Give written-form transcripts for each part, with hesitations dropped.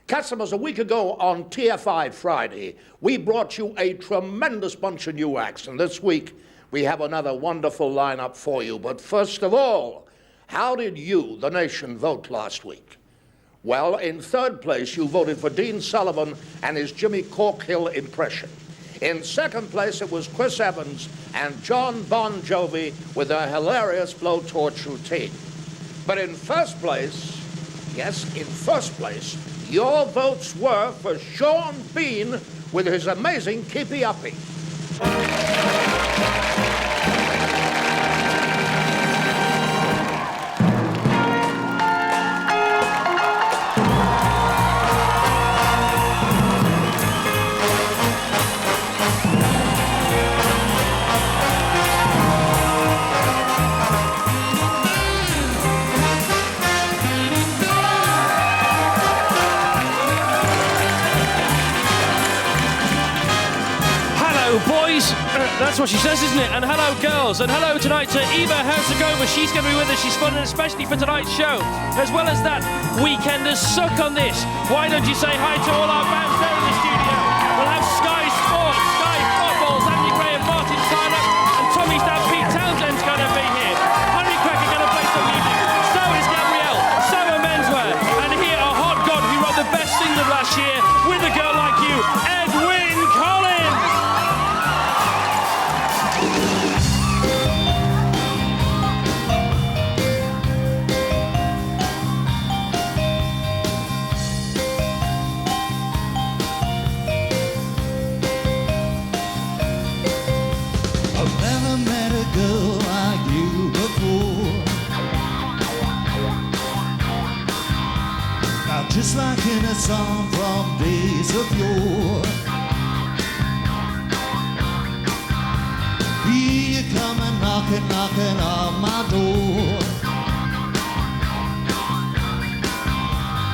Customers, a week ago on TFI Friday, we brought you a tremendous bunch of new acts, and this week we have another wonderful lineup for you. But first of all, how did you, the nation, vote last week? Well, in third place, you voted for Dean Sullivan and his Jimmy Corkhill impression. In second place, it was Chris Evans and John Bon Jovi with their hilarious blowtorch routine. But in first place, yes, in first place, your votes were for Sean Bean with his amazing Keepy Uppy. That's what she says, isn't it? And hello, girls. And hello tonight to Eva Herzigova. She's going to be with us. She's fun, especially for tonight's show. As well as that, Weekenders suck on this. Why don't you say hi to all our bands there in the studio? We'll have Sky Sports, Sky Footballs, Andy Gray and Martin Tyler, and Tommy's dad, Pete Townshend's going to be here. Honeycrack are going to play some music. So is Gabrielle. So are Menswear. And here are Hot God, who wrote the best single last year, With a Girl Like You, Edwyn Collins. Just like in a song from days of yore. Here you come and knocking on my door.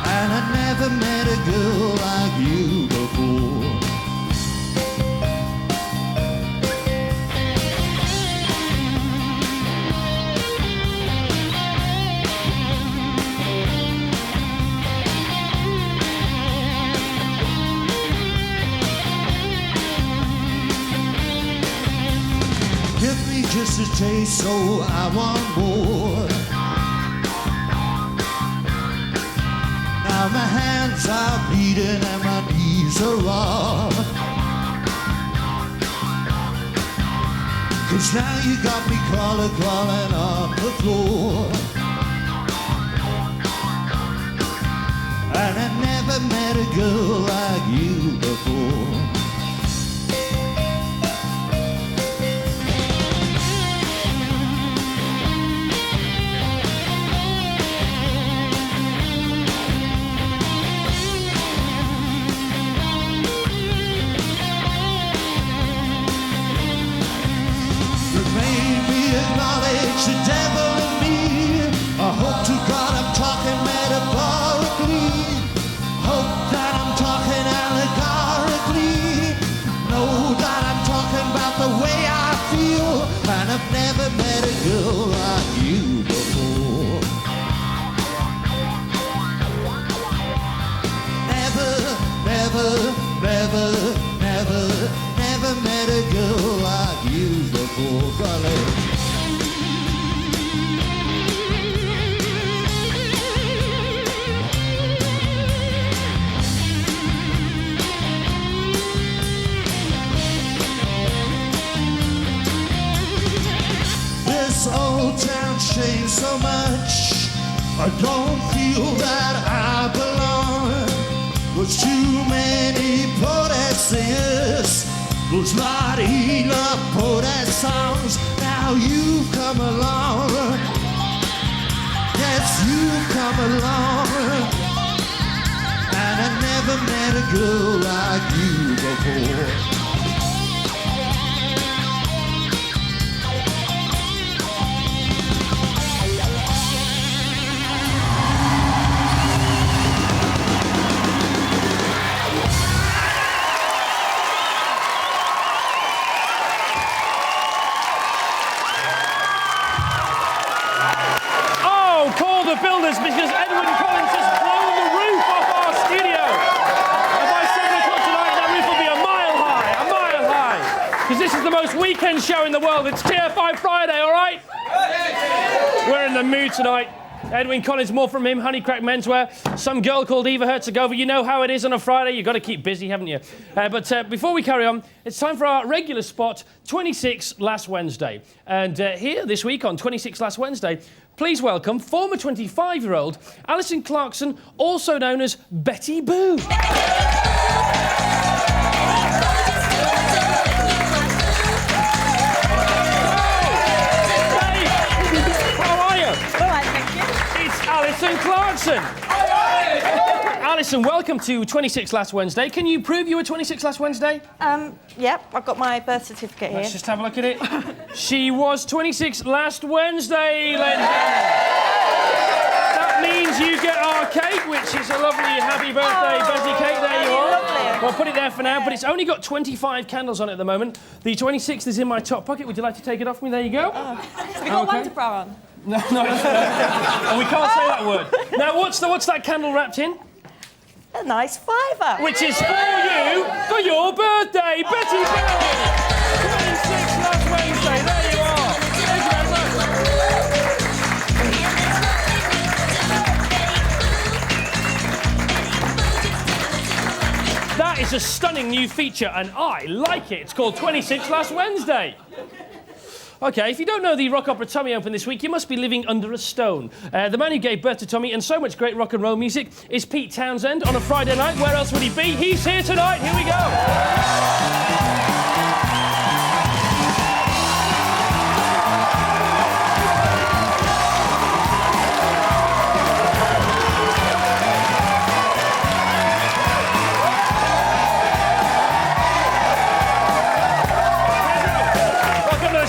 And I never met a girl like you before. Just a taste, so I want more. Now my hands are bleeding and my knees are raw. 'Cause now you got me crawling on the floor. And I never met a girl like you before. The devil in me. I hope to God I'm talking metaphorically. Hope that I'm talking allegorically. Know that I'm talking about the way I feel. And I've never met a girl like you before. Never met a girl like you before. Golly. Old town changed so much. I don't feel that I belong. There's too many poet singers. There's not enough poet songs. Now you've come along. Yes, you've come along. And I never met a girl like you before. Builders, because Edwyn Collins has blown the roof off our studio. best weekend show in the world. It's TFI Friday, all right? We're in the mood tonight. Edwyn Collins, more from him, Honeycrack Menswear. Some girl called Eva Herzigova. You know how it is on a Friday. You've got to keep busy, haven't you? But before we carry on, it's time for our regular spot, 26 Last Wednesday. And here this week on 26 Last Wednesday, please welcome former 25-year-old Alison Clarkson, also known as Betty Boo. Alison Clarkson. Alison, welcome to 26 Last Wednesday. Can you prove you were 26 last Wednesday? Yep, I've got my birth certificate here. Let's just have a look at it. She was 26 last Wednesday, ladies and gentlemen. That means you get our cake, which is a lovely happy birthday Betty cake. There you are. Lovely. We'll put it there for now, but it's only got 25 candles on it at the moment. The 26th is in my top pocket. Would you like to take it off me? There you go. Have you got one to bra on? No, and we can't say that word. Now, what's that candle wrapped in? A nice fiver. Which is for you, for your birthday, Betty Boo! 26 last Wednesday, there you are. Thank you very much. That is a stunning new feature, and I like it. It's called 26 Last Wednesday. OK, if you don't know the rock opera Tommy opened this week, you must be living under a stone. The man who gave birth to Tommy and so much great rock and roll music is Pete Townshend on a Friday night. Where else would he be? He's here tonight. Here we go.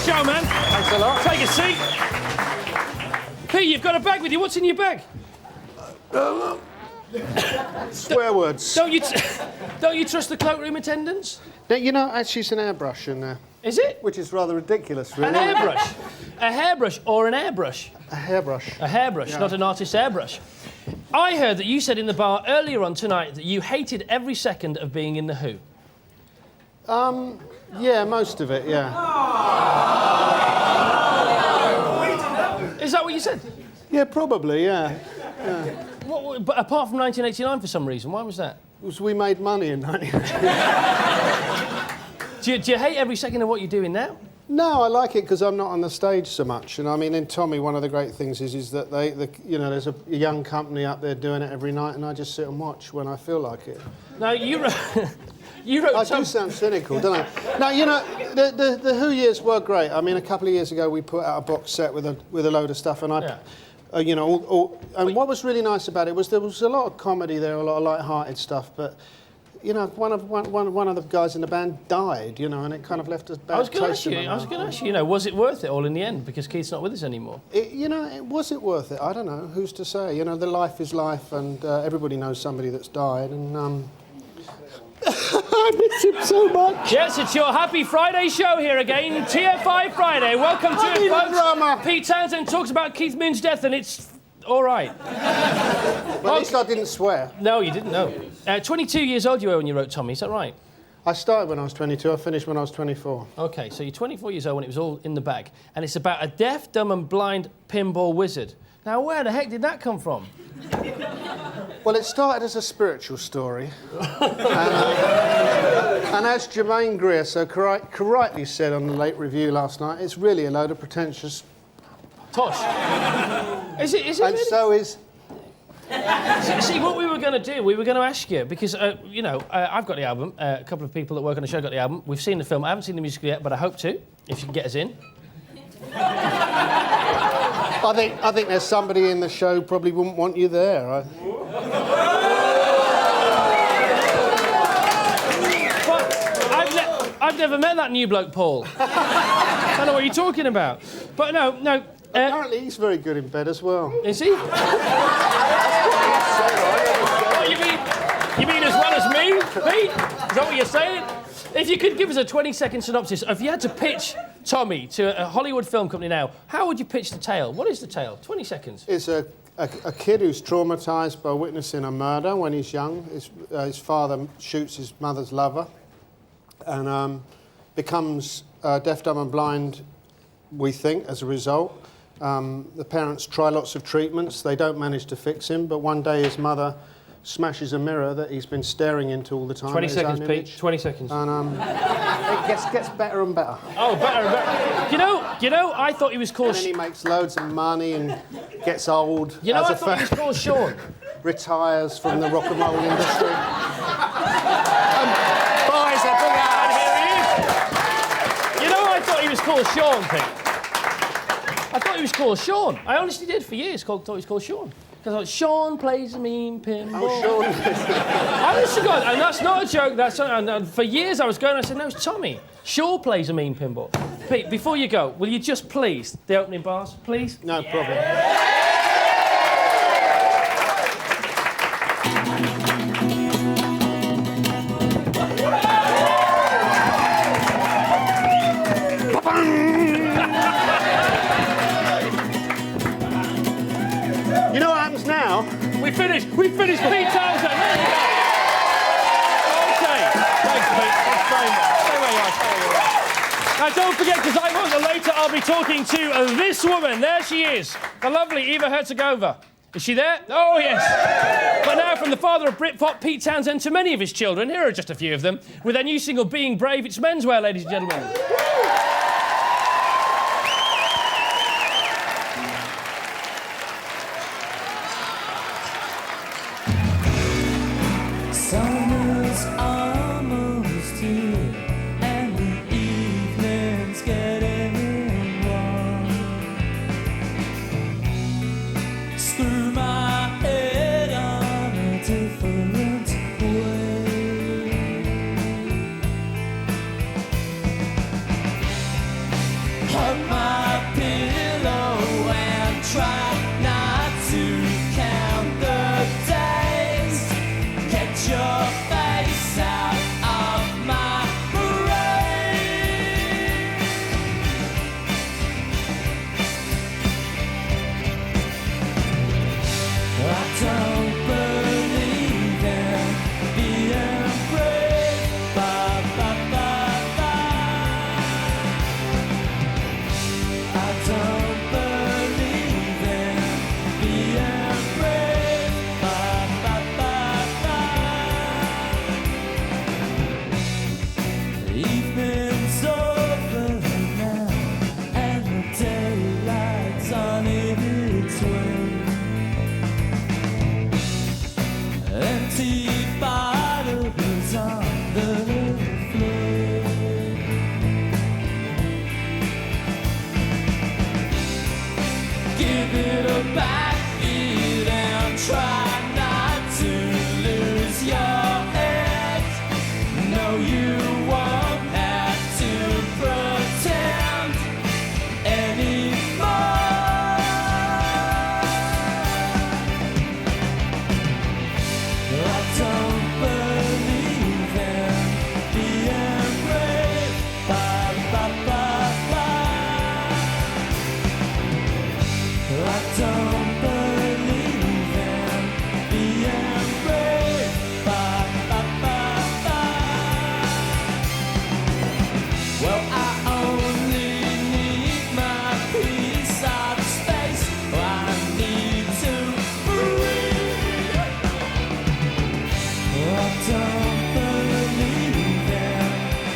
Show, man. Thanks a lot. Take a seat. Pete, you've got a bag with you. What's in your bag? Swear words. Don't you trust the cloakroom attendants? Now, you know, actually, it's an airbrush in there. Is it? Which is rather ridiculous, really. An hairbrush. A hairbrush or an airbrush? A hairbrush. A hairbrush, Yeah. not an artist's airbrush. I heard that you said in the bar earlier on tonight that you hated every second of being in The Who. Yeah, most of it, yeah. Is that what you said? Yeah, probably, yeah. But apart from 1989 for some reason, why was that? Because we made money in 1989. Do you hate every second of what you're doing now? No, I like it because I'm not on the stage so much. And I mean, in Tommy, one of the great things is that there's a young company up there doing it every night, and I just sit and watch when I feel like it. No, you wrote... You wrote I do sound cynical, don't I? Now, you know, the Who years were great. I mean, a couple of years ago, we put out a box set with a load of stuff, and and what was really nice about it was there was a lot of comedy there, a lot of light-hearted stuff, but you know, one of the guys in the band died, you know, and it kind of left a bad taste in my mouth. I was going to ask you, you know, was it worth it all in the end because Keith's not with us anymore? Was it worth it? I don't know. Who's to say? You know, the life is life, and everybody knows somebody that's died, and. I miss him so much. Yes, it's your Happy Friday show here again, TFI Friday. Welcome to it, folks. Drama. Pete Townshend talks about Keith Moon's death, and it's all right. Well, at least I didn't swear. No, you didn't know. 22 years old you were when you wrote Tommy, is that right? I started when I was 22. I finished when I was 24. OK, so you're 24 years old when it was all in the bag, and it's about a deaf, dumb and blind pinball wizard. Now, where the heck did that come from? Well, it started as a spiritual story. And as Jermaine Greer so correctly said on the Late Review last night, it's really a load of pretentious... Tosh. Is it And really? so is... See, what we were going to do, we were going to ask you, because, you know, I've got the album. A couple of people that work on the show got the album. We've seen the film. I haven't seen the musical yet, but I hope to, if you can get us in. I think there's somebody in the show who probably wouldn't want you there. I've never met that new bloke, Paul. I don't know what you're talking about. But no. Apparently he's very good in bed as well. Is he? What, you mean as well as me, Pete? Is that what you're saying? If you could give us a 20-second synopsis, if you had to pitch Tommy to a Hollywood film company now, how would you pitch the tale? What is the tale? 20 seconds. It's a kid who's traumatised by witnessing a murder when he's young. His father shoots his mother's lover. And becomes deaf, dumb and blind, we think, as a result. The parents try lots of treatments. They don't manage to fix him, but one day his mother smashes a mirror that he's been staring into all the time. 20 seconds, Pete. 20 seconds. And it gets better and better. Oh, better and better. You know, I thought he was called... And then he makes loads of money and gets old. You know, I thought he was called Sean. Retires from the rock and roll industry. Boys, a big hand. Here he is. You know, I thought he was called Sean, Pete. I thought he was called Sean. I honestly did for years. Thought he was called Sean. Because I thought, Sean plays a mean pinball. Oh, Sean. Honest to God, and that's not a joke. And for years I was going, I said, no, it's Tommy. Shaw plays a mean pinball. Pete, before you go, will you just please, the opening bars, please? No problem. You know what happens now? We finished Pete Townshend. There you go. Okay. Thanks, Pete. Thanks very much. Stay where you are. Now, don't forget, because I won't, later I'll be talking to this woman. There she is. The lovely Eva Herzigova. Is she there? Oh, yes. But now, from the father of Britpop, Pete Townshend, to many of his children, here are just a few of them, with their new single, Being Brave. It's Menswear, ladies and gentlemen. Summer's almost here, and the evening's getting warm. Screw my head on a different way. Hug my pillow and try not to count the days. Get your face out of my brain. I don't believe in being brave. Ba, ba, ba, ba. I don't believe in being brave. Ba, ba, ba, ba. The evening's over now, and the daylight's on its way. Empty bottles on the floor. Give it a backbeat and try not to lose your head. No, you won't have to pretend anymore. I don't believe in being brave. Ba, ba, ba, ba. I don't believe in being brave. Ba, ba, ba, ba. Well, I only need my piece of space. I need to breathe. I don't believe in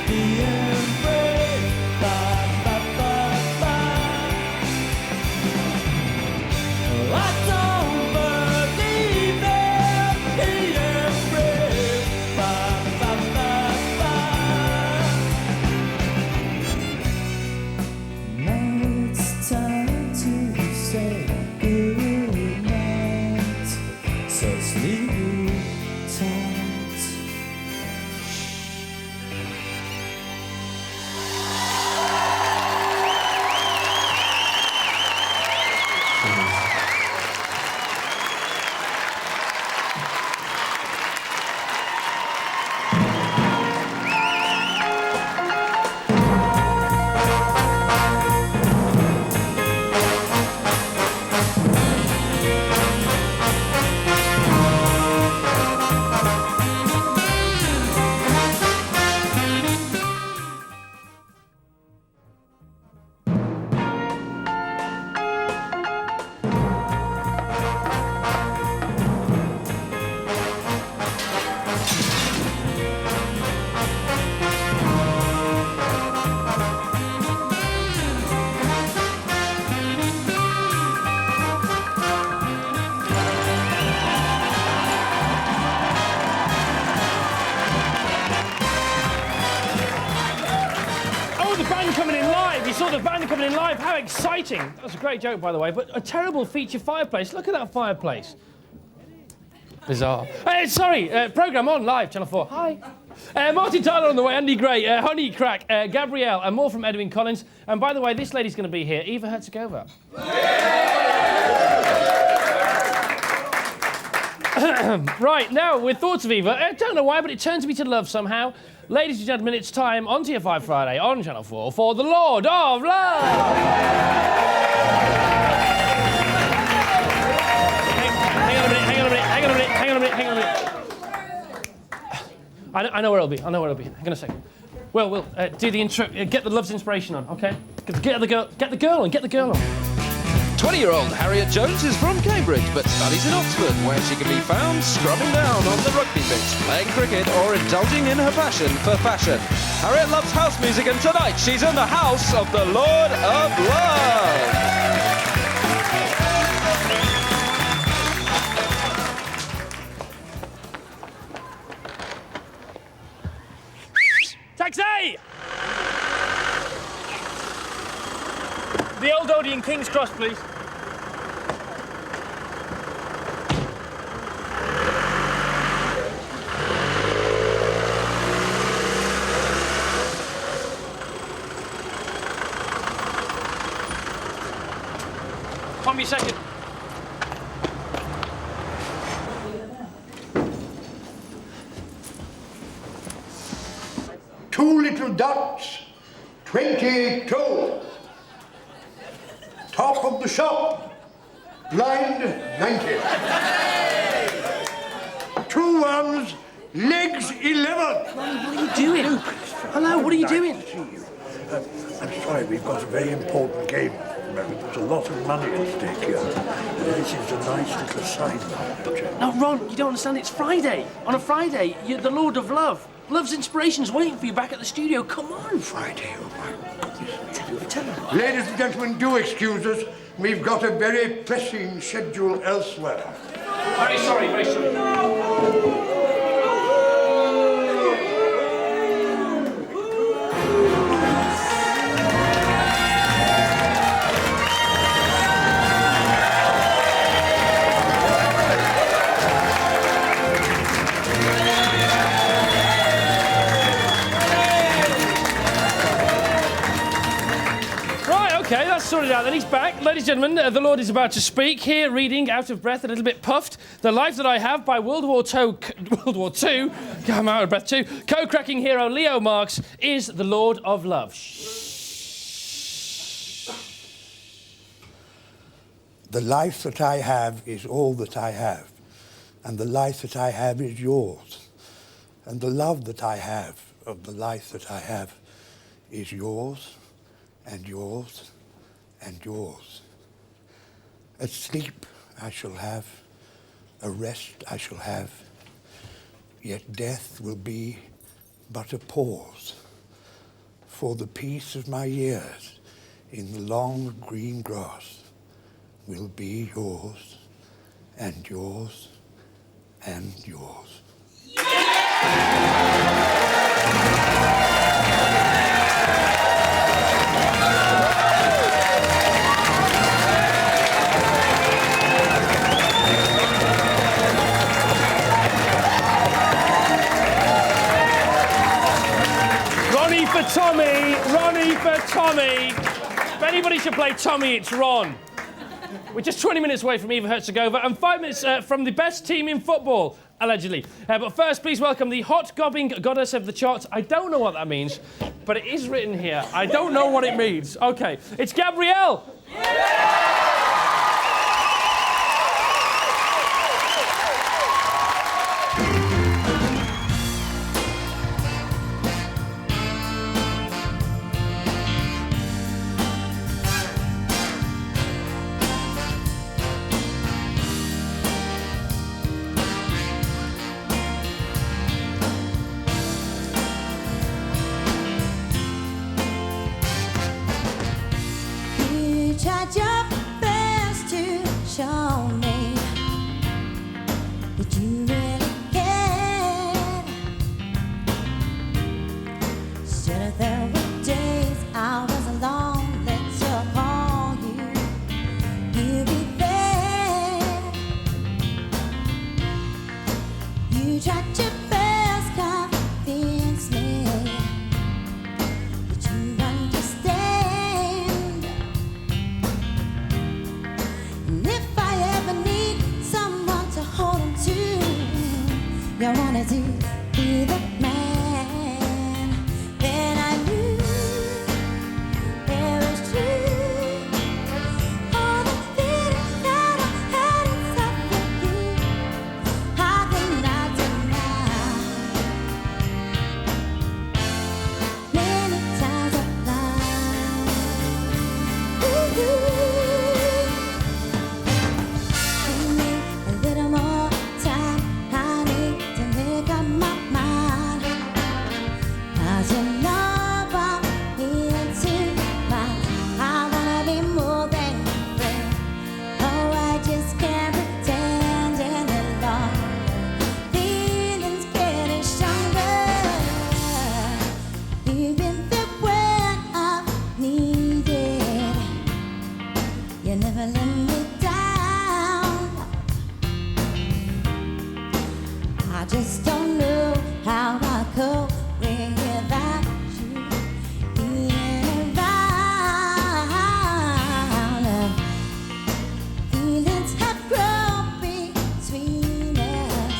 being brave. Ba, ba, ba, ba. I don't believe in being brave. Ba, ba, ba, ba. Now it's time to say goodnight. So sleep tight. live. How exciting. That was a great joke, by the way, but a terrible feature fireplace. Look at that fireplace. Bizarre. Sorry, programme on live, Channel 4. Hi. Martin Tyler on the way, Andy Gray, Honeycrack, Gabrielle, and more from Edwyn Collins. And by the way, this lady's going to be here, Eva Herzigova. Right, now, with thoughts of Eva, I don't know why, but it turns me to love somehow. Ladies and gentlemen, it's time on TFI Friday on Channel 4 for the Lord of Love! Hang on a minute. I know where it'll be. Hang on a second. Well, we'll do the intro. Get the love's inspiration on, okay? Get the girl on. 20-year-old Harriet Jones is from Cambridge, but studies in Oxford, where she can be found scrubbing down on the rugby pitch, playing cricket, or indulging in her passion for fashion. Harriet loves house music, and tonight she's in the house of the Lord of Love. Taxi! The Old Odeon King's Cross, please. On me second. Two little dots, 22. Top of the shop, blind 90. 2 ones, legs 11. What are you doing? Hello, what are you doing? Nice to see you. I'm sorry, we've got a very important game. Remember, there's a lot of money at stake here. This is a nice little side project. No, Ron, you don't understand. It's Friday. On a Friday, you're the Lord of Love. Love's inspiration's waiting for you back at the studio. Come on. Friday, oh my goodness. Ladies and gentlemen, do excuse us. We've got a very pressing schedule elsewhere. Very sorry. Okay, that's sorted out then. He's back. Ladies and gentlemen, the Lord is about to speak. Here, reading, out of breath, a little bit puffed, The Life That I Have by World War II, I'm out of breath too, co-cracking hero Leo Marx is the Lord of Love. The life that I have is all that I have, and the life that I have is yours, and the love that I have of the life that I have is yours, and yours, and yours. A sleep I shall have, a rest I shall have, yet death will be but a pause, for the peace of my years in the long green grass will be yours, and yours, and yours. Ronnie for Tommy. If anybody should play Tommy, it's Ron. We're just 20 minutes away from Eva Herzigova and 5 minutes from the best team in football, allegedly. But first, please welcome the hot-gobbing goddess of the charts. I don't know what that means, but it is written here. I don't know what it means. Okay, it's Gabrielle. Charge up. be the man. Then I knew it was true. All the feelings that I had inside for you, I could not deny. Many times I lied. Ooh. Give me a little more time. I need to make up my mind. 'Cause you know I'm into mine. I wanna be more than a friend. Oh, I just can't pretend any longer. Feelings getting stronger. You've been there when I've needed. You never let me down. I just don't know how I cope without you being around. Feelings have grown between us,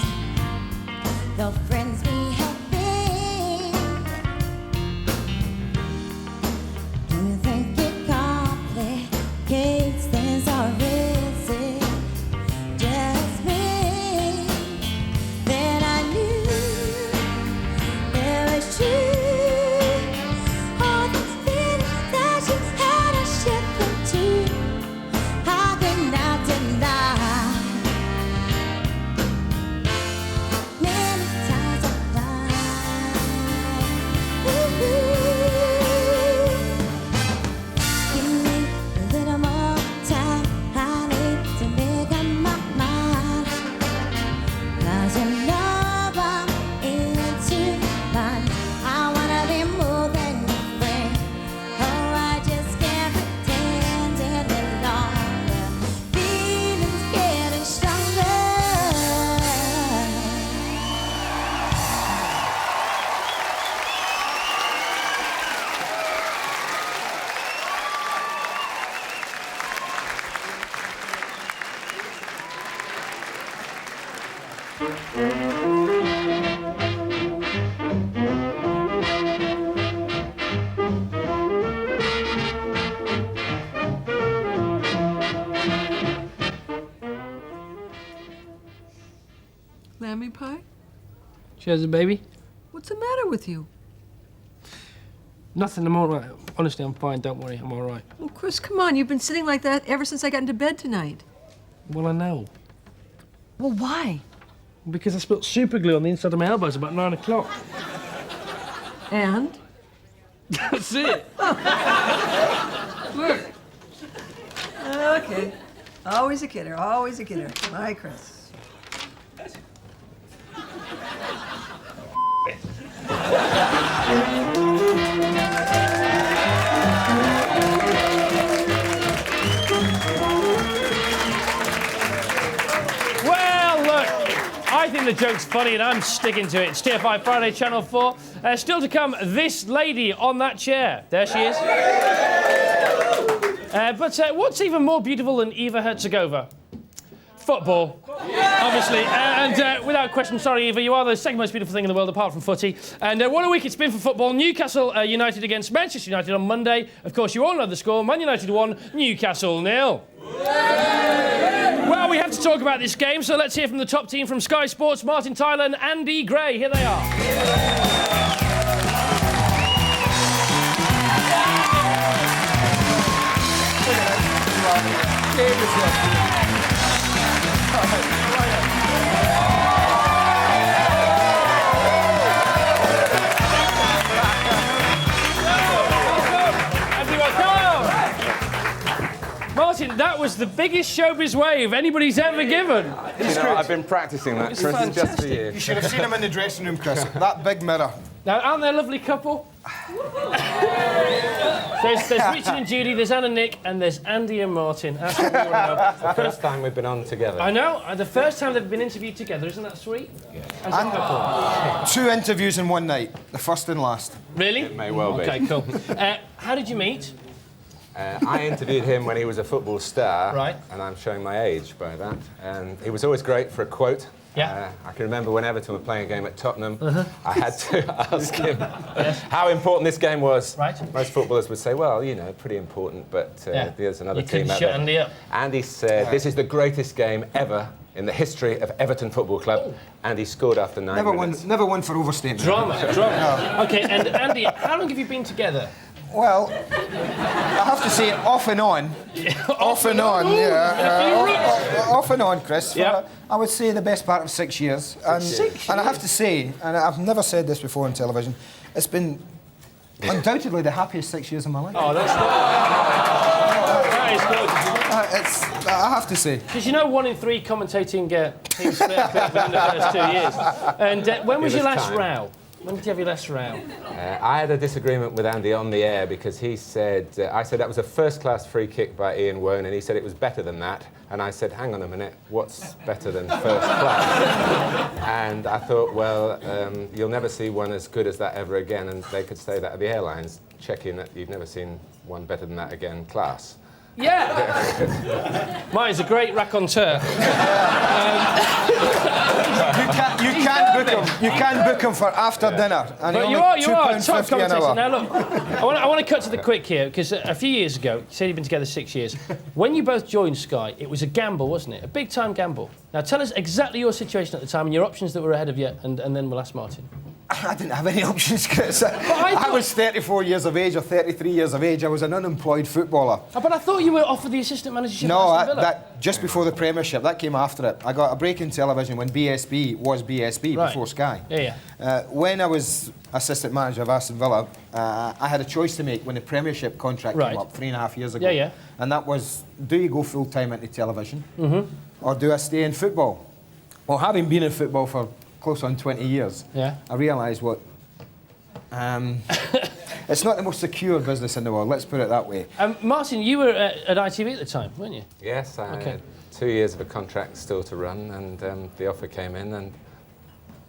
the friends we have been. Do you think it complicates things, or is it just me? Then I knew it was true. All the feelings that you had, I shared them too. I could not deny. Many times I lied. Ooh. Give me a little more time. I need to make up my mind. 'Cause you know I'm into mine. I wanna be more than a friend. Oh, I just can't pretend any longer. Feelings getting stronger. Lammy pie? Cheers, baby. What's the matter with you? Nothing, I'm all right. Honestly, I'm fine, don't worry, I'm all right. Well, Chris, come on. You've been sitting like that ever since I got into bed tonight. Well, I know. Well, why? Because I spilt super glue on the inside of my elbows about 9 o'clock. And? That's it. Look. Okay. Always a kidder, always a kidder. My Chris. Well, look, I think the joke's funny and I'm sticking to it. It's TFI Friday, Channel 4. Still to come, this lady on that chair. There she is. But what's even more beautiful than Eva Herzigova? Football, obviously. And without question, sorry, Eva, you are the second most beautiful thing in the world apart from footy. And what a week it's been for football. Newcastle United against Manchester United on Monday. Of course, you all know the score. Man United 1, Newcastle 0. Well, we have to talk about this game, so let's hear from the top team from Sky Sports, Martin Tyler and Andy Gray. Here they are. Martin, that was the biggest showbiz wave anybody's ever given. You know, I've been practicing that, Chris. It's just for you. You should have seen him in the dressing room, Chris. That big mirror. Now, aren't they a lovely couple? There's Richard and Judy, there's Anne and Nick, and there's Andy and Martin. That's what we want to know. It's the first time we've been on together. I know. The first time they've been interviewed together. Isn't that sweet? Yeah. As a couple. 2 interviews in one night. The first and last. Really? It may well be. Okay, cool. How did you meet? I interviewed him when he was a football star. Right. And I'm showing my age by that. And he was always great for a quote. Yeah. I can remember when Everton were playing a game at Tottenham, I had to ask him how important this game was. Right. Most footballers would say, well, you know, pretty important, but there's another You team couldn't out shut there. Andy up. Andy said, this is the greatest game ever in the history of Everton Football Club, and he scored after 9 minutes. Never one for overstatement. Drama. Okay, and Andy, how long have you been together? Well, I have to say, off and on. Off and on, off and on, Chris. Yeah. I would say the best part of 6 years. And I have to say, and I've never said this before on television, it's been undoubtedly the happiest 6 years of my life. Oh, that's that is good. I have to say. Because you know 1 in 3 commentating teams split up within the first 2 years. And when was your last row? When did you have your last row? I had a disagreement with Andy on the air because he said, I said that was a first-class free kick by Ian Wone, and he said it was better than that. And I said, hang on a minute, what's better than first class? And I thought, well, you'll never see one as good as that ever again. And they could say that at the airlines, check in that you've never seen one better than that again, class. Yeah! Mine's a great raconteur. You can book them for after dinner. And But you are top £2.50 an commentator. hour. Now look, I want to cut to the quick here, because a few years ago, you said you've been together 6 years. When you both joined Sky, it was a gamble, wasn't it? A big-time gamble. Now tell us exactly your situation at the time and your options that were ahead of you, and then we'll ask Martin. I didn't have any options, Chris. I was 34 years of age or 33 years of age. I was an unemployed footballer. Oh, but I thought you were offered the assistant managership No, at Aston Villa. that just before the Premiership. That came after it. I got a break in television when BSB was BSB before Sky. Yeah. When I was assistant manager of Aston Villa, I had a choice to make when the Premiership contract came up 3.5 years ago. Yeah. And that was, do you go full-time into television or do I stay in football? Well, having been in football for close on 20 years, I realised what... it's not the most secure business in the world, let's put it that way. Martin, you were at ITV at the time, weren't you? Yes, I had 2 years of a contract still to run, and the offer came in, and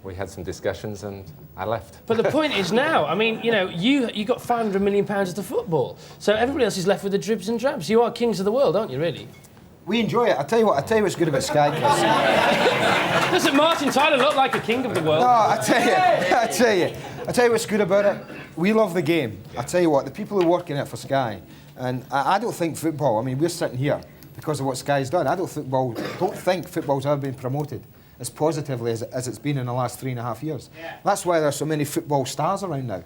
we had some discussions, and I left. But the point is now, I mean, you know, you got £500 million to football, so everybody else is left with the dribs and drabs. You are kings of the world, aren't you, really? We enjoy it. I tell you what's good about Sky, Chris. Doesn't Martin Tyler look like a king of the world? No, I tell you what's good about it. We love the game. I tell you what, the people who work in it for Sky, and I don't think football, I mean, we're sitting here because of what Sky's done. I don't think football's ever been promoted as positively as it's been in the last 3.5 years. That's why there's so many football stars around now.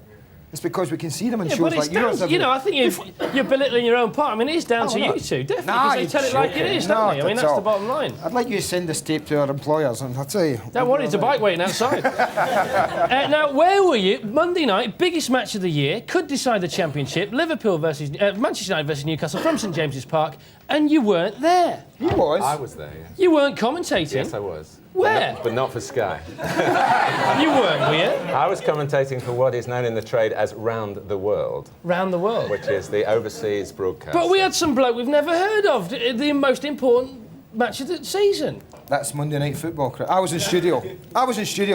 It's because we can see them in shows like yours. You know, I think you're belittling your own part. I mean, it is down to you two, definitely, because they tell it like it is, don't they? I mean, that's the bottom line. I'd like you to send this tape to our employers, and I'll tell you. Don't worry, it's a bike waiting outside. Now, where were you? Monday night, biggest match of the year, could decide the championship, Liverpool versus Manchester United versus Newcastle from St James's Park, and you weren't there. You was. I was there, yeah. You weren't commentating? Yes, I was. Where? But not for Sky. You weren't, were you? I was commentating for what is known in the trade as Round the World. Round the World? Which is the overseas broadcast. But we had some bloke we've never heard of, the most important match of the season. That's Monday Night Football, Chris. I was in studio.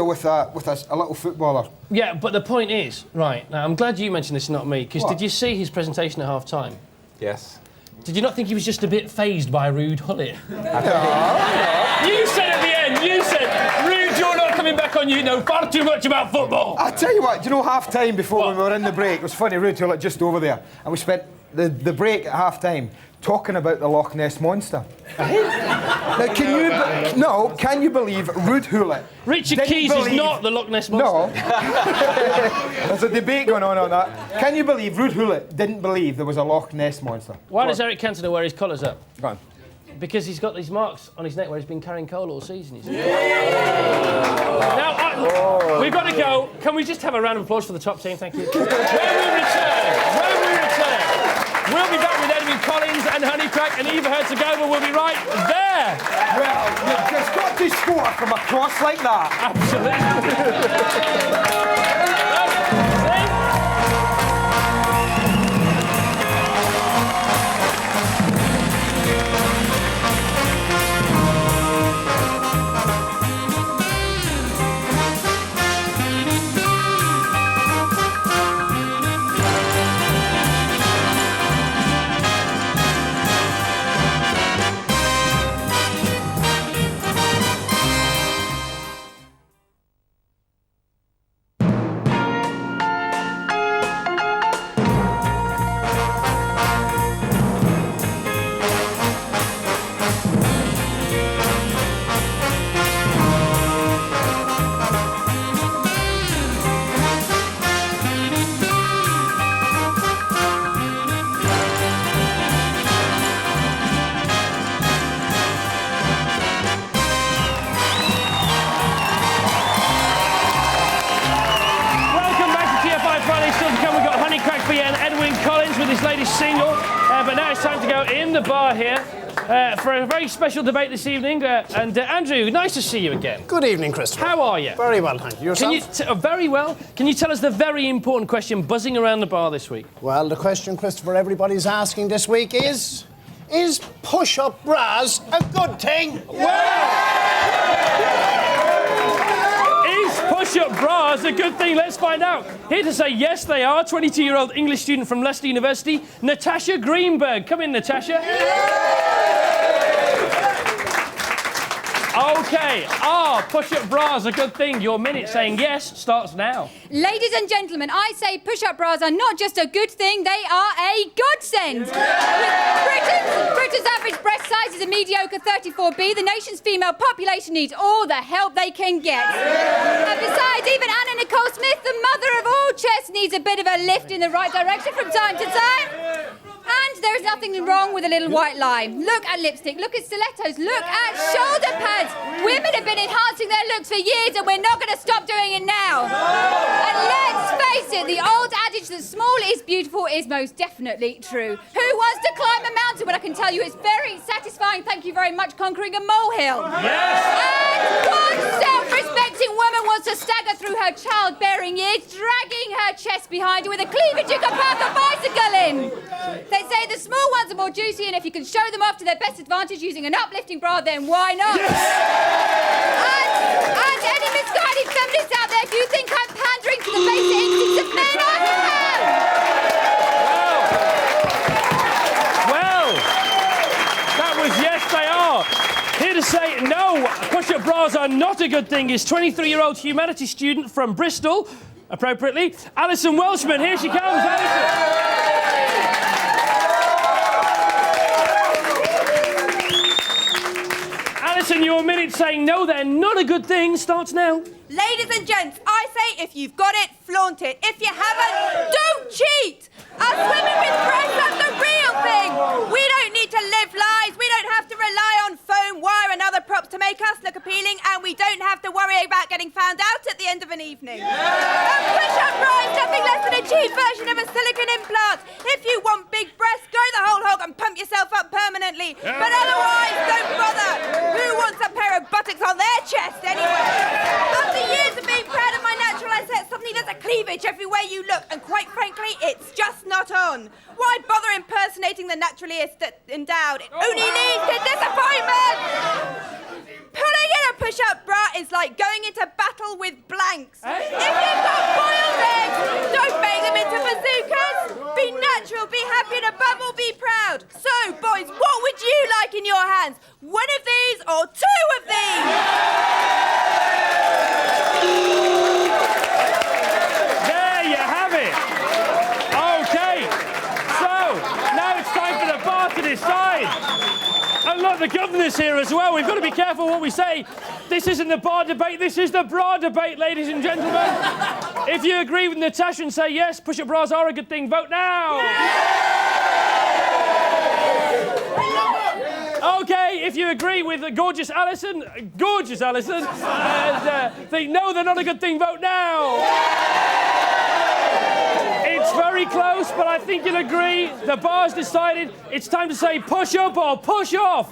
with a little footballer. Yeah, but the point is, right, now I'm glad you mentioned this, not me, because did you see his presentation at half-time? Yes. Did you not think he was just a bit phased by Ruud Gullit? No. You said at the end, Ruud, you're not coming back on, you know far too much about football. I tell you what, do you know half-time before when we were in the break, it was funny, Ruud Gullit just over there, and we spent the break at half-time talking about the Loch Ness Monster. Now, can you believe Ruud Gullit? Richard Keys is not the Loch Ness Monster. No. There's a debate going on that. Can you believe Ruud Gullit didn't believe there was a Loch Ness Monster? Why does Eric Cantona wear his collars up? Go on. Because he's got these marks on his neck where he's been carrying coal all season. You see. Now, we've got to go. Can we just have a round of applause for the top team? Thank you. When we return, we'll be back with Edwyn Collins and Honeycrack, and Eva Herzigova will be right there. Well, you've just got to score from a cross like that. Absolutely. latest single. But now it's time to go in the bar here for a very special debate this evening. And Andrew, nice to see you again. Good evening, Christopher. How are you? Very well, thank you. Yourself? Very well. Can you tell us the very important question buzzing around the bar this week? Well, the question, Christopher, everybody's asking this week is push-up bras a good thing? Is push-up bras a good thing? Let's find out. Here to say yes, they are. 22-year-old English student from Leicester University, Natasha Greenberg. Come in, Natasha. OK, push-up bras a good thing? Your minute saying yes starts now. Ladies and gentlemen, I say push-up bras are not just a good thing, they are a godsend. Britain's average breast size is a mediocre 34B. The nation's female population needs all the help they can get. And besides, even Anna Nicole Smith, the mother of all chess, needs a bit of a lift in the right direction from time to time. And there is nothing wrong with a little white line. Look at lipstick, look at stilettos, look at shoulder pads. Women have been enhancing their looks for years and we're not going to stop doing it now. And let's face it, the old adage that small is beautiful is most definitely true. Who wants to climb a mountain? Well, I can tell you it's very satisfying, thank you very much, conquering a molehill. Yes! And what self-respecting woman wants to stagger through her childbearing years, dragging her chest behind her with a cleavage you can park a bicycle in? They say the small ones are more juicy, and if you can show them off to their best advantage using an uplifting bra, then why not? Yes! And any misguided feminists out there, if you think I'm pandering to the basic instincts of men, I am! Well, that was yes, they are. Here to say no, push-up bras are not a good thing is 23-year-old humanities student from Bristol, appropriately, Alison Welshman. Here she comes, Alison. Alison, your minute saying no, they're not a good thing starts now. Ladies and gents, I say if you've got it, flaunt it. If you haven't, don't cheat. Us women with breasts are the real thing. We don't need to live lies. We don't have to rely on foam, wire and other props to make us look appealing, and we don't have to worry about getting found out at the end of an evening. A push-up bra is nothing less than a cheap version of a silicone implant. If you want big breasts, go the whole hog and pump yourself up permanently. But otherwise, don't bother. Who wants a pair of buttocks on their chest anyway? After years of being proud of my natural assets, suddenly there's a cleavage everywhere you look, and quite frankly, it's just not on. Why bother impersonating the naturally endowed? It only leads to disappointment! Pulling in a push-up bra is like going into battle with blanks. If you've got boiled eggs, don't make them into bazookas. Be natural, be happy, and above all, be proud. So, boys, what would you like in your hands? One of these or two of these? There you have it. OK, so now it's time for the bar to decide. And look, the governor's here as well. We've got to be careful what we say. This isn't the bar debate, this is the bra debate, ladies and gentlemen. If you agree with Natasha and say yes, push-up bras are a good thing, vote now. OK, if you agree with gorgeous Alison, and think no, they're not a good thing, vote now. It's very close, but I think you'll agree. The bar's decided. It's time to say push up or push off.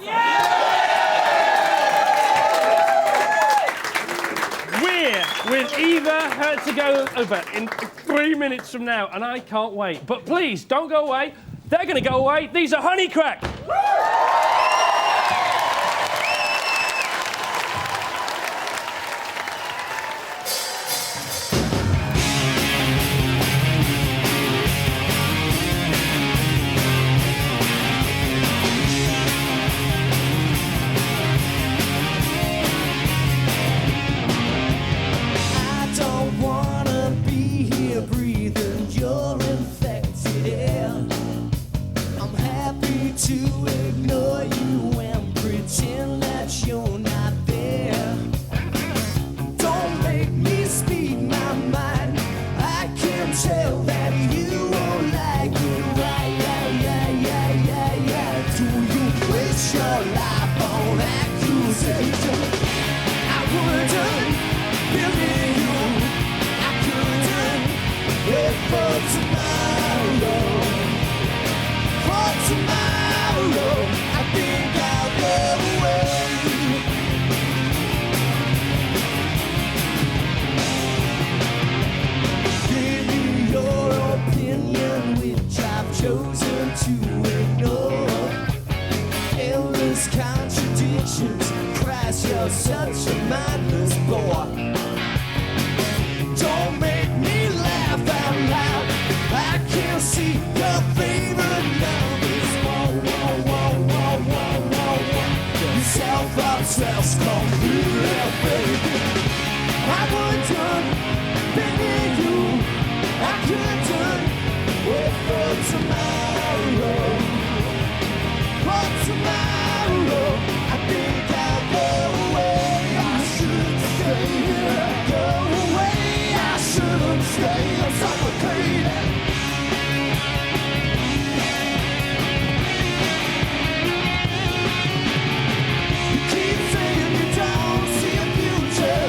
We're with Eva Herzigova in 3 minutes from now, and I can't wait. But please, don't go away. They're going to go away. These are Honeycrack. To ignore stay and suffocate. You keep saying you don't see a future,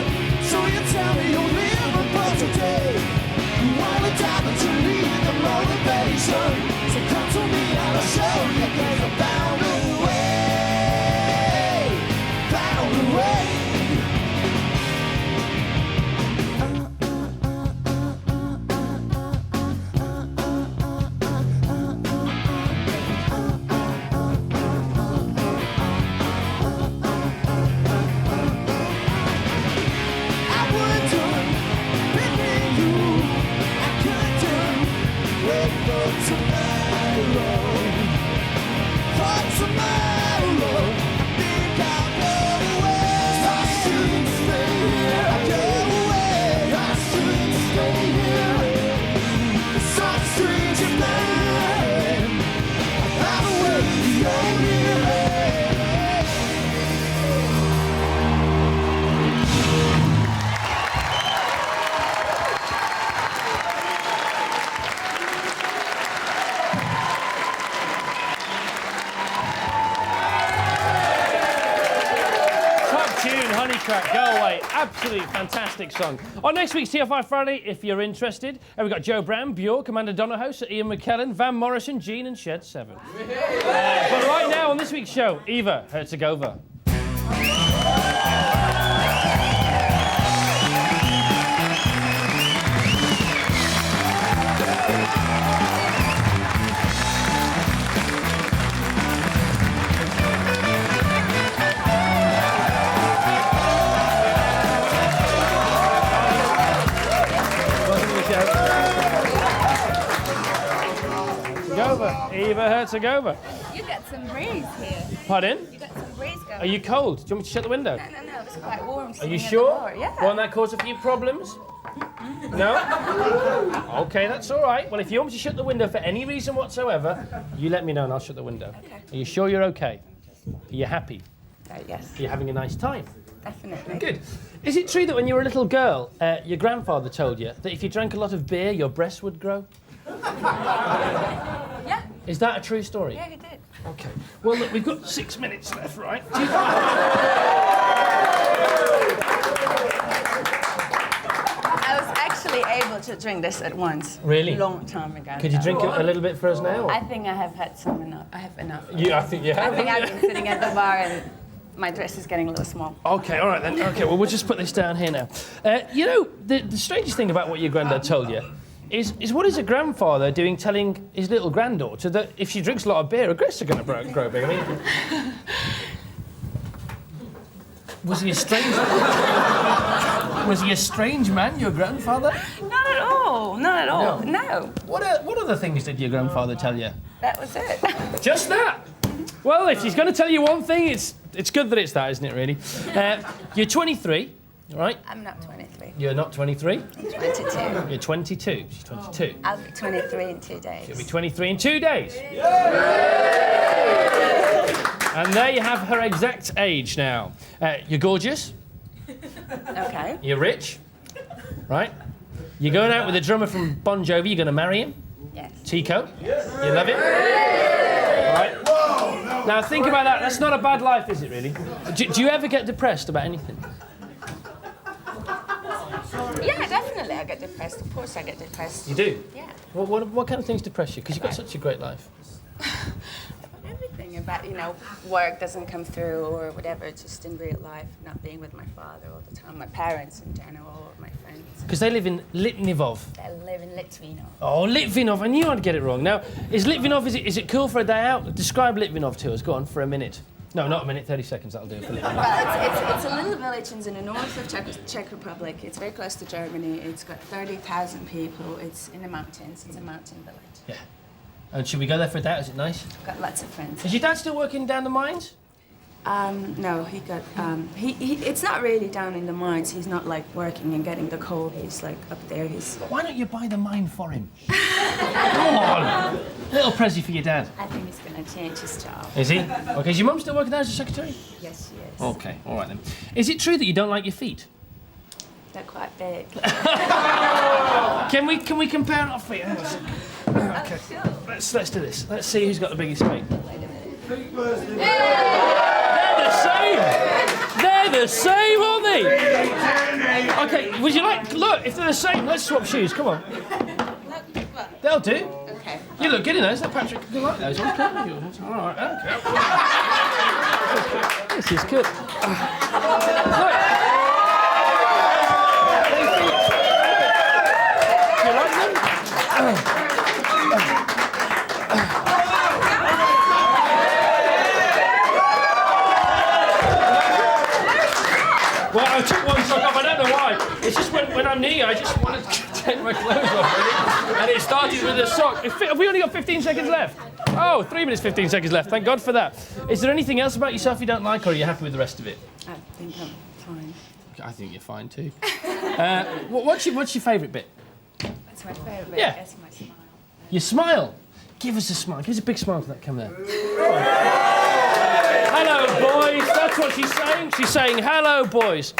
so you tell me you'll live above today. You wanna die but you need the motivation, so come to me and I'll show you there's a bound way, bound way. Honeycrack, Go Away. Absolutely fantastic song. On next week's TFI Friday, if you're interested, we've got Joe Brown, Bjork, Amanda Donahoe, Sir Ian McKellen, Van Morrison, Gene and Shed 7. But right now on this week's show, Eva Herzigova. Eva Herzigova. You got some breeze here. Pardon? You got some breeze going. Are you cold? Do you want me to shut the window? No, it's quite warm. Are you sure? Yeah. Won't that cause a few problems? No? Okay, that's all right. Well, if you want me to shut the window for any reason whatsoever, you let me know and I'll shut the window. Okay. Are you sure you're okay? Are you happy? Yes. Are you having a nice time? Definitely. Good. Is it true that when you were a little girl, your grandfather told you that if you drank a lot of beer, your breasts would grow? Yeah. Is that a true story? Yeah, he did. Okay. Well, look, we've got 6 minutes left, right? I was actually able to drink this at once. Really? A long time ago. Could you drink a little bit for us now? I think I have had some enough. I have enough. I think you have. I think I've been sitting at the bar and my dress is getting a little small. Okay, all right then. Okay, well, we'll just put this down here now. You know, the strangest thing about what your granddad told you is what is a grandfather doing telling his little granddaughter that if she drinks a lot of beer, her breasts are going to grow big? I mean, was he a strange man, your grandfather? Not at all. Not at all. No. What other things did your grandfather tell you? That was it. Just that? Well, if he's going to tell you one thing, it's good that it's that, isn't it, really? You're 23, right? I'm not 23. You're not 23? 22. You're 22. She's 22. I'll be 23 in 2 days. She'll be 23 in 2 days. And there you have her exact age now. You're gorgeous. Okay. You're rich. Right? You're going out with a drummer from Bon Jovi. You're going to marry him. Yes. Tico. You love it? Right. Now think about that. That's not a bad life, is it, really? Do you ever get depressed about anything? Yeah, definitely I get depressed. Of course I get depressed. You do? Yeah. What kind of things depress you? Because you've got such a great life. Everything about, work doesn't come through or whatever, just in real life, not being with my father all the time, my parents in general, my friends. Because they live in Litvinov. They live in Litvinov. Oh, Litvinov. I knew I'd get it wrong. Now, is Litvinov, is it cool for a day out? Describe Litvinov to us. Go on, for a minute. No, not a minute, 30 seconds, that'll do it for Litvinov. Well, it's a little village in the north of Czech Republic. It's very close to Germany. It's got 30,000 people. It's in the mountains. It's a mountain village. Yeah. And should we go there for a day? Is it nice? I've got lots of friends. Is your dad still working down the mines? No, he got, it's not really down in the mines. He's not like working and getting the coal. He's like up there. Why don't you buy the mine for him? Come on. Little prezi for your dad. I think he's going to change his job. Is he? Okay, is your mum still working there as a secretary? Yes, she is. Okay, all right then. Is it true that you don't like your feet? They're quite big. Can we compare our feet? Okay. Let's do this. Let's see who's got the biggest feet. They're the same, aren't they? Okay, would you like... Look, if they're the same, let's swap shoes. Come on. They'll do. Okay. You look good in those. That Patrick, you like those? Okay. All right, okay. This is good. Look. You like them? Well, I took one sock off, I don't know why. It's just when I'm near you, I just wanted to take my clothes off, really. And it started with a sock. Have we only got 15 seconds left? Oh, 3 minutes, 15 seconds left. Thank God for that. Is there anything else about yourself you don't like, or are you happy with the rest of it? I think I'm fine. I think you're fine, too. What's your favourite bit? That's my favourite bit. Yeah. That's my smile. Your smile. Give us a smile. Give us a big smile to that camera. Hello, boys. That's what she's saying. She's saying, hello, boys.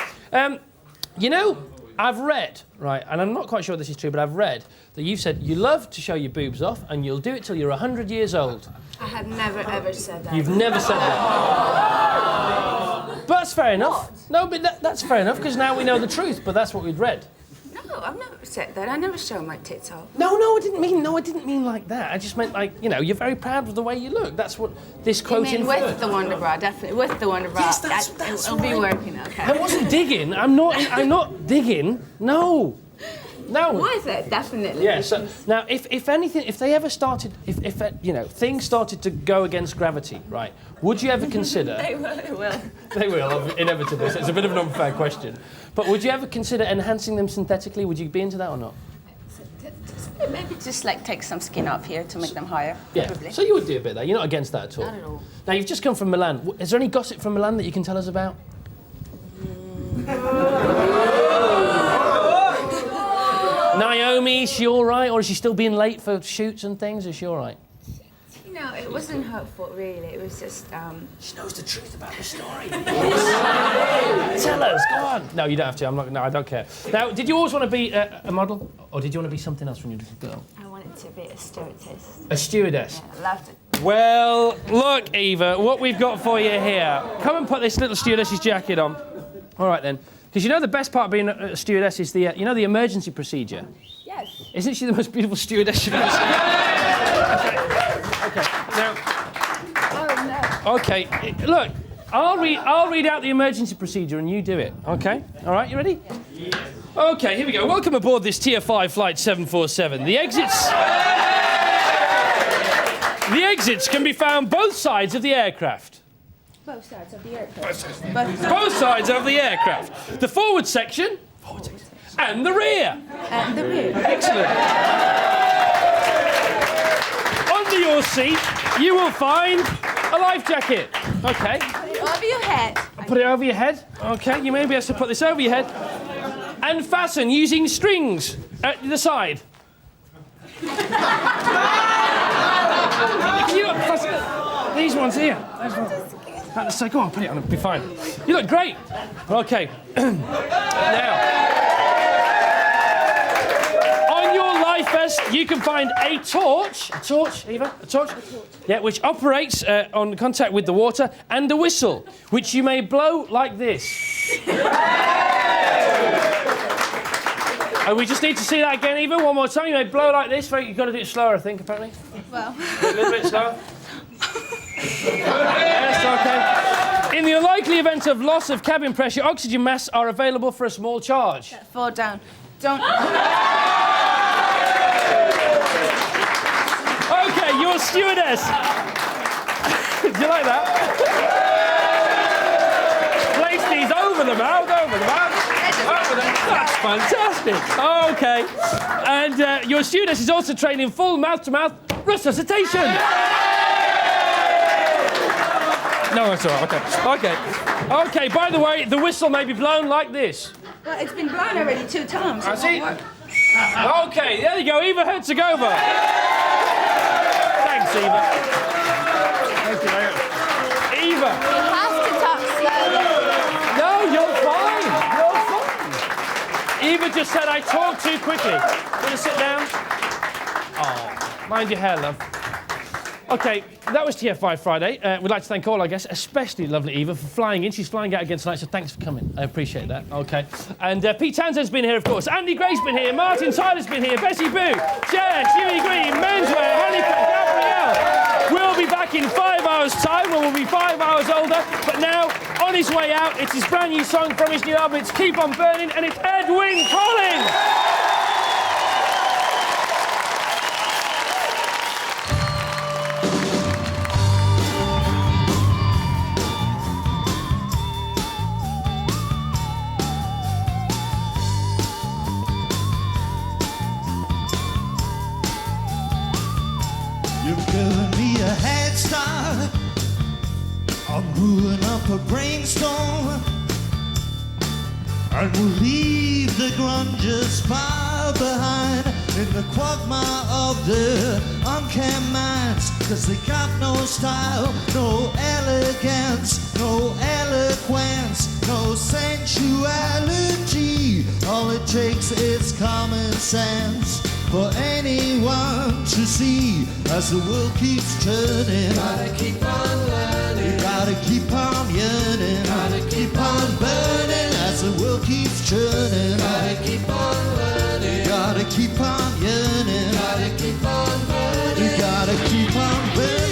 You know, I've read, right, and I'm not quite sure this is true, but I've read that you've said you love to show your boobs off and you'll do it till you're 100 years old. I have never, ever said that. You've never said that. But that's fair enough. What? No, but that's fair enough, because now we know the truth, but that's what we'd read. No, I've never said that. I never show my tits off. No, I didn't mean like that. I just meant like, you know, you're very proud of the way you look. That's what this quote inferred. With the Wonder Bra, definitely. With the Wonder Bra. Yes, that's it'll be working, okay. I wasn't digging. I'm not digging. No. With it, definitely. Yeah, so now if anything, if they ever started, if you know, things started to go against gravity, right, would you ever consider... They will. They will, inevitably. So it's a bit of an unfair question. But would you ever consider enhancing them synthetically? Would you be into that or not? Maybe just like take some skin off here to make them higher. Yeah, Probably. so you would do a bit of that. You're not against that at all? Not at all. Now, you've just come from Milan. Is there any gossip from Milan that you can tell us about? Naomi, is she all right? Or is she still being late for shoots and things? Is she all right? You know, it wasn't her fault, really. It was just, She knows the truth about the story. Tell us, go on. No, you don't have to. No, I don't care. Now, did you always want to be a model? Or did you want to be something else when you were a little girl? I wanted to be a stewardess. A stewardess? Yeah, I loved it. Well, look, Eva, what we've got for you here. Come and put this little stewardess's jacket on. All right, then. Because you know the best part of being a stewardess is the, you know, the emergency procedure? Yes. Isn't she the most beautiful stewardess you've ever seen? Okay. Now. Oh, no. Okay. Look, I'll read out the emergency procedure and you do it. Okay. All right. You ready? Yeah. Okay. Here we go. Welcome aboard this TFI Flight 747. The exits can be found both sides of the aircraft. Both sides of the aircraft. Both sides of the aircraft. The forward section. And the rear. And the rear. Excellent. Under your seat, you will find a life jacket. Okay. Put it over your head. Put it over your head. Okay, you may be able to put this over your head. And fasten using strings at the side. These ones here. So go on, put it on, it'll be fine. You look great. Okay. Now, on your life vest, you can find a torch. A torch, Eva? A torch? Yeah, which operates on contact with the water, and a whistle, which you may blow like this. We just need to see that again, Eva. One more time. You may blow like this. You've got to do it slower, I think, apparently. Well. A little bit slower. Yes, okay. In the unlikely event of loss of cabin pressure, oxygen masks are available for a small charge. Fall down. Don't. Okay, you're a stewardess. Do you like that? Place these over the mouth, over the mouth. That's fantastic. Okay. And your stewardess is also trained in full mouth-to-mouth resuscitation. No, that's all right. Okay. Okay, by the way, the whistle may be blown like this. Well, it's been blown already 2 times. I see. Okay, there you go, Eva Herzigova. Thanks, Eva. Thank you, mate. Eva. You have to talk slowly. No, you're fine. You're fine. Eva, Eva just said I talk too quickly. Want to sit down? Oh, mind your hair, love. OK, that was TFI Friday. We'd like to thank all our guests, especially lovely Eva, for flying in. She's flying out again tonight, so thanks for coming. I appreciate that. OK. And Pete Townshend's been here, of course. Andy Gray's been here. Martin Tyler's been here. Bessie Boo, Cher, Hughie Green, Menswear, Honeycrack, Gabrielle. We'll be back in 5 hours' time when we'll be 5 hours older. But now, on his way out, it's his brand new song from his new album. It's Keep On Burning, and it's Edwyn Collins. You've given me a head start. I'm brewing up a brainstorm, and we'll leave the grunges far behind in the quagmire of the unkempt minds. 'Cause they got no style, no elegance, no eloquence, no sensuality. All it takes is common sense for anyone to see as the world keeps turning. Gotta keep on learning, you gotta keep on yearning, gotta keep on burning as the world keeps turning. Gotta keep on learning, you gotta keep on yearning, gotta keep on burning, you gotta keep on burning.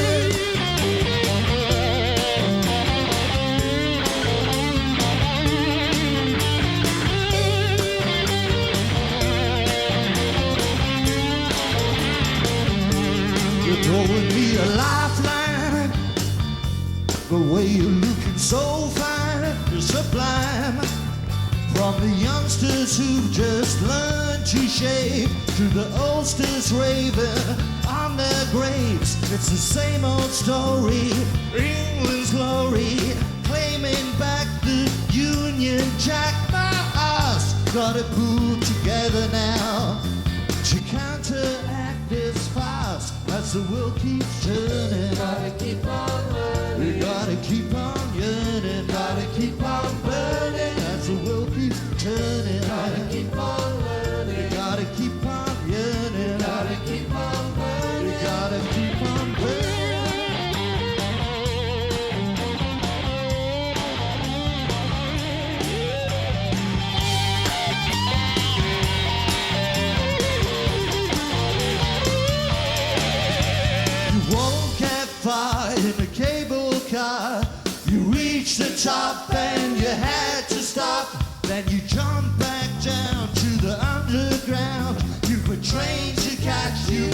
You're throwing me a lifeline. The way you're looking so fine, you're sublime. From the youngsters who've just learned to shave, to the oldsters raving on their graves. It's the same old story, England's glory, claiming back the Union Jack. My ass got it pulled together now to counteract this farce as the world keeps turning. Gotta keep on learning, we gotta keep on yearning, gotta keep on burning as the world keeps turning. Gotta keep on learning, we gotta keep on yearning, gotta keep on burning, we gotta keep on burning. Far in a cable car, you reached the top and you had to stop. Then you jumped back down to the underground. You were trained to catch you